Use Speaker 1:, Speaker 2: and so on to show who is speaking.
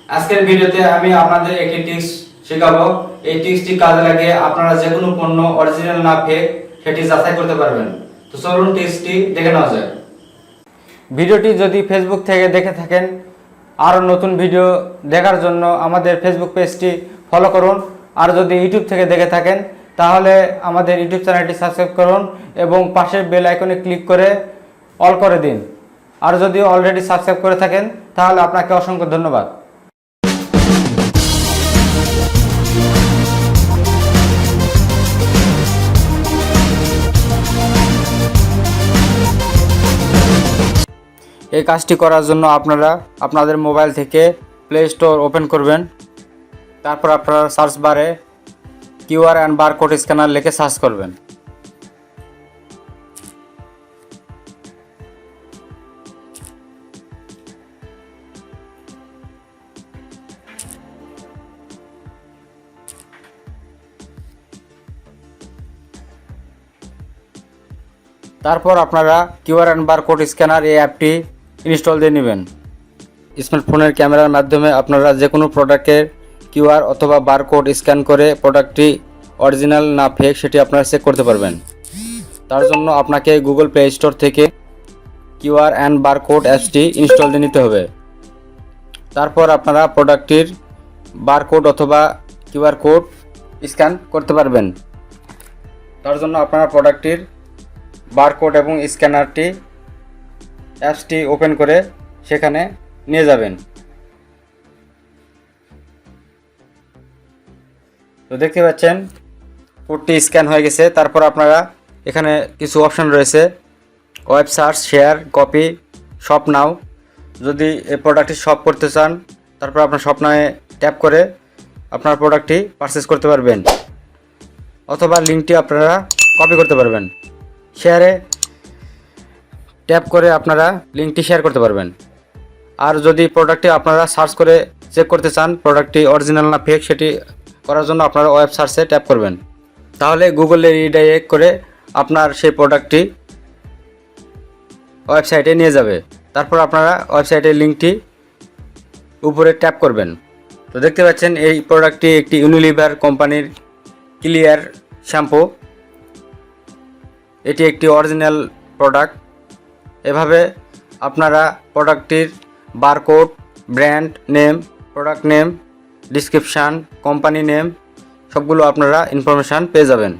Speaker 1: আজকের ভিডিওতে আমি আপনাদের একটি টিপস শেখাবো। এই টিপসটি কাজে লাগিয়ে আপনারা যে কোনো পণ্য অরিজিনাল না ফেক সেটি যাচাই করতে পারবেন। তো চলুন টিপসটি দেখে নেওয়া যাক। ভিডিওটি যদি ফেসবুক থেকে দেখে থাকেন, আরও নতুন ভিডিও দেখার জন্য আমাদের ফেসবুক পেজটি ফলো করুন। আর যদি ইউটিউব থেকে দেখে থাকেন তাহলে আমাদের ইউটিউব চ্যানেলটি সাবস্ক্রাইব করুন এবং পাশের বেল আইকনে ক্লিক করে অল করে দিন। আর যদি অলরেডি সাবস্ক্রাইব করে থাকেন তাহলে আপনাকে অসংখ্য ধন্যবাদ। এই কাজটি করার জন্য আপনারা আপনাদের মোবাইল থেকে প্লে স্টোর ওপেন করবেন। তারপর আপনারা সার্চ বারে কিউআর অ্যান্ড বারকোড স্ক্যানার লিখে সার্চ করবেন। তারপর আপনারা কিউআর অ্যান্ড বারকোড স্ক্যানার এই অ্যাপটি ইনস্টল দিয়ে নেবেন। স্মার্টফোনের ক্যামেরার মাধ্যমে আপনারা যে কোনো প্রোডাক্টের কিউআর অথবা বারকোড স্ক্যান করে প্রোডাক্টটি অরিজিনাল না ফেক সেটি আপনারা চেক করতে পারবেন। তার জন্য আপনাকে গুগল প্লে স্টোর থেকে কিউআর অ্যান্ড বারকোড অ্যাপসটি ইনস্টল দিয়ে নিতে হবে। তারপর আপনারা প্রোডাক্টটির বারকোড অথবা কিউআর কোড স্ক্যান করতে পারবেন। তার জন্য আপনারা প্রোডাক্টটির বারকোড এবং স্ক্যানারটি অ্যাপসটি ওপেন করে সেখানে নিয়ে যাবেন। তো দেখতে পাচ্ছেন কোডটি স্ক্যান হয়ে গেছে। তারপর আপনারা এখানে কিছু অপশন রয়েছে, web search, share, copy, shop নাও। যদি এই প্রোডাক্টটি শপ করতে চান তারপর আপনার শপ নাওয়ে ট্যাপ করে আপনার প্রোডাক্টটি পারচেস করতে পারবেন, অথবা লিঙ্কটি আপনারা কপি করতে পারবেন। শেয়ারে ট্যাপ করে আপনারা লিঙ্কটি শেয়ার করতে পারবেন। আর যদি প্রোডাক্টটি আপনারা সার্চ করে চেক করতে চান প্রোডাক্টটি অরিজিনাল না ফেক সেটি করার জন্য আপনারা ওয়েব সার্চে ট্যাপ করবেন। তাহলে গুগলে রিডাইরেক্ট করে আপনার সেই প্রোডাক্টটি ওয়েবসাইটে নিয়ে যাবে। তারপর আপনারা ওয়েবসাইটের লিঙ্কটি উপরে ট্যাপ করবেন। তো দেখতে পাচ্ছেন এই প্রোডাক্টটি একটি ইউনিলিভার কোম্পানির ক্লিয়ার শ্যাম্পু। এটি একটি অরিজিনাল প্রোডাক্ট। এভাবে আপনারা প্রোডাক্টটির barcode, brand name, product name, description, company name সবগুলো আপনারা ইনফরমেশান পেয়ে যাবেন।